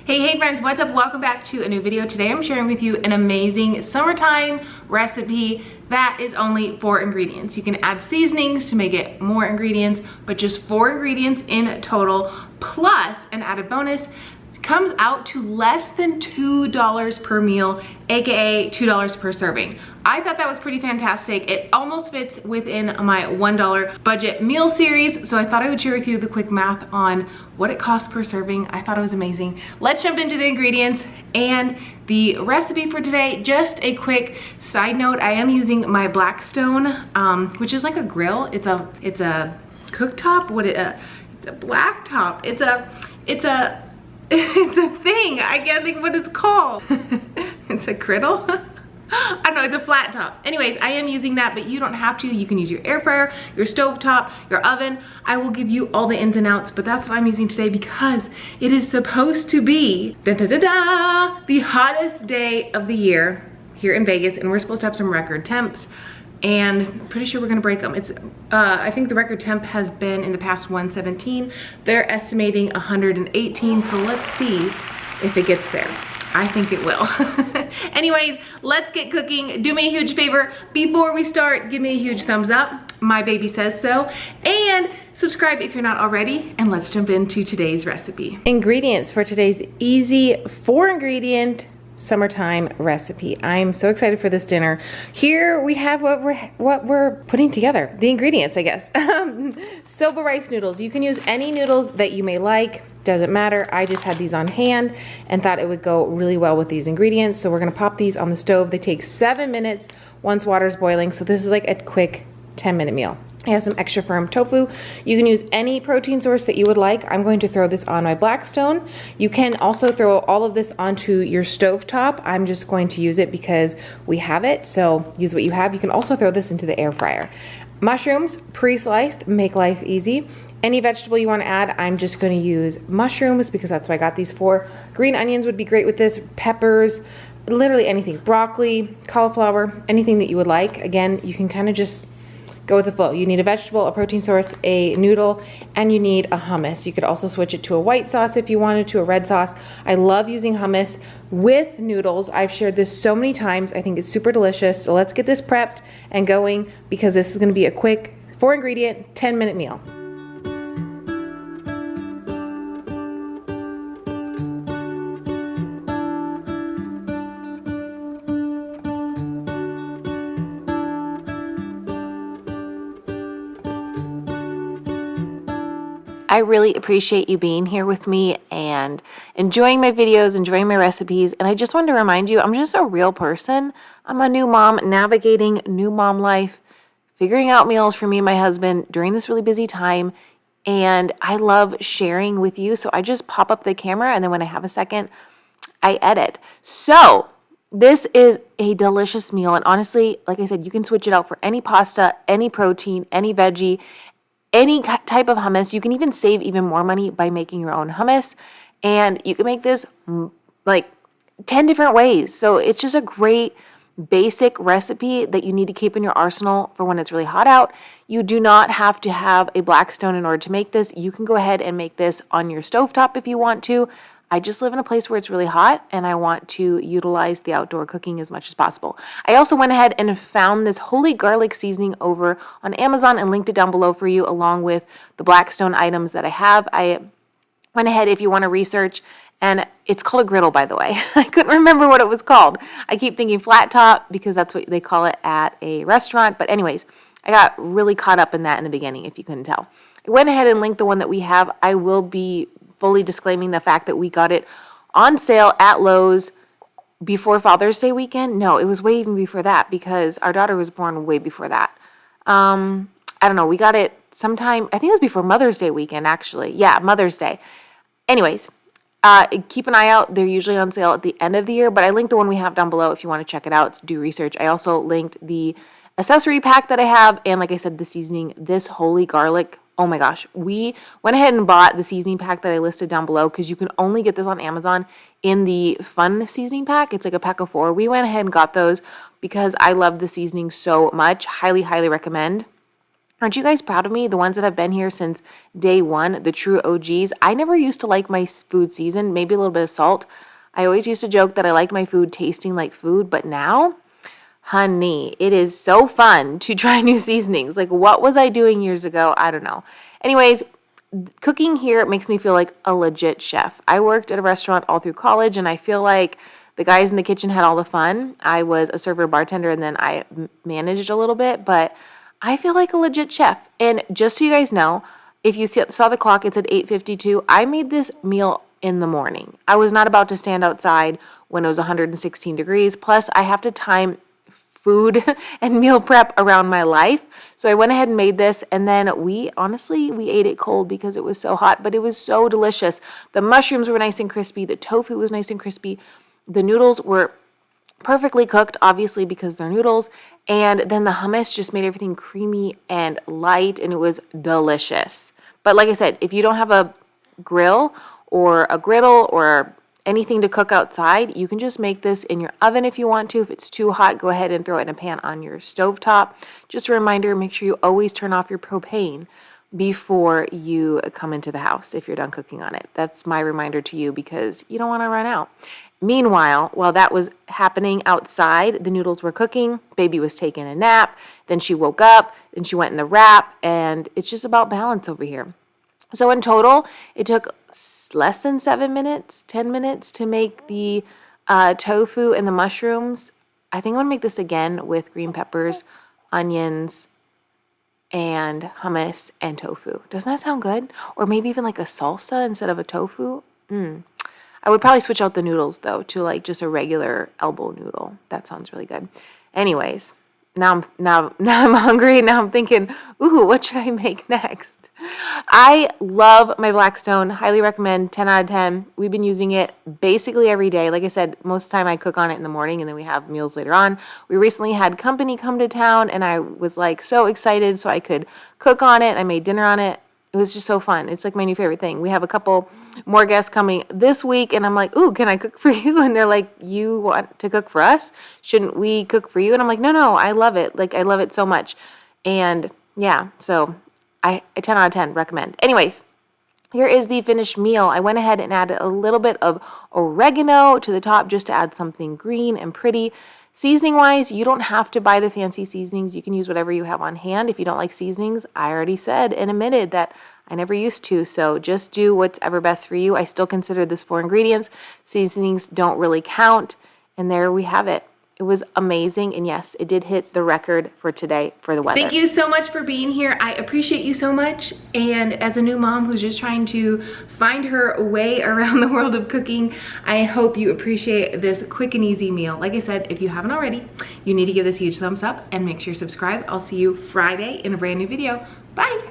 Hey friends, what's up? Welcome back to a new video. Today I'm sharing with you an amazing summertime recipe that is only 4 ingredients. You can add seasonings to make it more ingredients, but just 4 ingredients in total, plus an added bonus. Comes out to less than $2 per meal, aka $2 per serving. I thought that was pretty fantastic. It almost fits within my $1 budget meal series, so I thought I would share with you the quick math on what it costs per serving. I thought it was amazing. Let's jump into the ingredients and the recipe for today. Just a quick side note, I am using my Blackstone, which is like a grill. It's a cooktop. It's a blacktop. It's a thing. I can't think what it's called. It's a griddle. I don't know, it's a flat top. Anyways, I am using that, but you don't have to. You can use your air fryer, your stove top, your oven. I will give you all the ins and outs, but that's what I'm using today because it is supposed to be the hottest day of the year here in Vegas, and we're supposed to have some record temps. And I'm pretty sure we're gonna break them. It's I think the record temp has been in the past 117. They're estimating 118, so let's see if it gets there. I think it will. Anyways, let's get cooking. Do me a huge favor before we start. Give me a huge thumbs up. My baby says so. And subscribe if you're not already. And let's jump into today's recipe. Ingredients for today's easy 4-ingredient summertime recipe. I'm so excited for this dinner. Here we have what we're putting together. The ingredients, I guess. Soba rice noodles. You can use any noodles that you may like. Doesn't matter. I just had these on hand and thought it would go really well with these ingredients. So we're gonna pop these on the stove. They take 7 minutes once water's boiling. So this is like a quick 10-minute meal. I have some extra firm tofu. You can use any protein source that you would like. I'm going to throw this on my Blackstone. You can also throw all of this onto your stovetop. I'm just going to use it because we have it. So use what you have. You can also throw this into the air fryer. Mushrooms, pre-sliced, make life easy. Any vegetable you want to add, I'm just going to use mushrooms because that's what I got these for. Green onions would be great with this. Peppers, literally anything. Broccoli, cauliflower, anything that you would like. Again, you can kind of just go with the flow. You need a vegetable, a protein source, a noodle, and you need a hummus. You could also switch it to a white sauce if you wanted to, a red sauce. I love using hummus with noodles. I've shared this so many times. I think it's super delicious. So let's get this prepped and going because this is going to be a quick 4-ingredient, 10-minute meal. I really appreciate you being here with me and enjoying my videos, enjoying my recipes. And I just wanted to remind you, I'm just a real person. I'm a new mom navigating new mom life, figuring out meals for me and my husband during this really busy time. And I love sharing with you. So I just pop up the camera and then when I have a second, I edit. So this is a delicious meal. And honestly, like I said, you can switch it out for any pasta, any protein, any veggie, any type of hummus. You can even save even more money by making your own hummus. And you can make this like 10 different ways. So it's just a great basic recipe that you need to keep in your arsenal for when it's really hot out. You do not have to have a Blackstone in order to make this. You can go ahead and make this on your stovetop if you want to. I just live in a place where it's really hot and I want to utilize the outdoor cooking as much as possible. I also went ahead and found this holy garlic seasoning over on Amazon and linked it down below for you along with the Blackstone items that I have. I went ahead if you want to research, and it's called a griddle, by the way. I couldn't remember what it was called. I keep thinking flat top because that's what they call it at a restaurant. But anyways, I got really caught up in that in the beginning if you couldn't tell. I went ahead and linked the one that we have. I will be fully disclaiming the fact that we got it on sale at Lowe's before Father's Day weekend. No, it was way even before that because our daughter was born way before that. I don't know. We got it sometime, I think it was before Mother's Day weekend, actually. Yeah, Mother's Day. Anyways, keep an eye out. They're usually on sale at the end of the year, but I linked the one we have down below if you want to check it out. Do research. I also linked the accessory pack that I have, and like I said, the seasoning, this holy garlic. Oh my gosh, we went ahead and bought the seasoning pack that I listed down below because you can only get this on Amazon in the fun seasoning pack. It's like a pack of 4. We went ahead and got those because I love the seasoning so much. Highly, highly recommend. Aren't you guys proud of me? The ones that have been here since day one, the true OGs. I never used to like my food seasoned, maybe a little bit of salt. I always used to joke that I liked my food tasting like food, but now, honey, it is so fun to try new seasonings. Like, what was I doing years ago? I don't know. Anyways, cooking here makes me feel like a legit chef. I worked at a restaurant all through college, and I feel like the guys in the kitchen had all the fun. I was a server, bartender, and then I managed a little bit, but I feel like a legit chef. And just so you guys know, if you saw the clock, it said 8:52. I made this meal in the morning. I was not about to stand outside when it was 116 degrees. Plus, I have to time food and meal prep around my life. So I went ahead and made this, and then we ate it cold because it was so hot, but it was so delicious. The mushrooms were nice and crispy. The tofu was nice and crispy. The noodles were perfectly cooked, obviously, because they're noodles. And then the hummus just made everything creamy and light, and it was delicious. But like I said, if you don't have a grill or a griddle or anything to cook outside, you can just make this in your oven if you want to. If it's too hot, go ahead and throw it in a pan on your stovetop. Just a reminder, make sure you always turn off your propane before you come into the house if you're done cooking on it. That's my reminder to you because you don't want to run out. Meanwhile, while that was happening outside, the noodles were cooking, baby was taking a nap, then she woke up, then she went in the wrap, and it's just about balance over here. So in total, it took less than 7 minutes, 10 minutes to make the tofu and the mushrooms. I think I'm going to make this again with green peppers, onions, and hummus and tofu. Doesn't that sound good? Or maybe even like a salsa instead of a tofu. I would probably switch out the noodles though to like just a regular elbow noodle. That sounds really good. Anyways, now I'm hungry. Now I'm thinking, ooh, what should I make next? I love my Blackstone. Highly recommend. 10 out of 10. We've been using it basically every day. Like I said, most of the time I cook on it in the morning and then we have meals later on. We recently had company come to town and I was like so excited so I could cook on it. I made dinner on it. It was just so fun. It's like my new favorite thing. We have a couple more guests coming this week and I'm like, ooh, can I cook for you? And they're like, you want to cook for us? Shouldn't we cook for you? And I'm like, no, I love it. Like I love it so much. And yeah, so I 10 out of 10 recommend. Anyways, here is the finished meal. I went ahead and added a little bit of oregano to the top just to add something green and pretty. Seasoning wise, you don't have to buy the fancy seasonings. You can use whatever you have on hand. If you don't like seasonings, I already said and admitted that I never used to. So just do what's ever best for you. I still consider this 4 ingredients. Seasonings don't really count. And there we have it. It was amazing. And yes, it did hit the record for today for the weather. Thank you so much for being here. I appreciate you so much. And as a new mom who's just trying to find her way around the world of cooking, I hope you appreciate this quick and easy meal. Like I said, if you haven't already, you need to give this a huge thumbs up and make sure you subscribe. I'll see you Friday in a brand new video. Bye.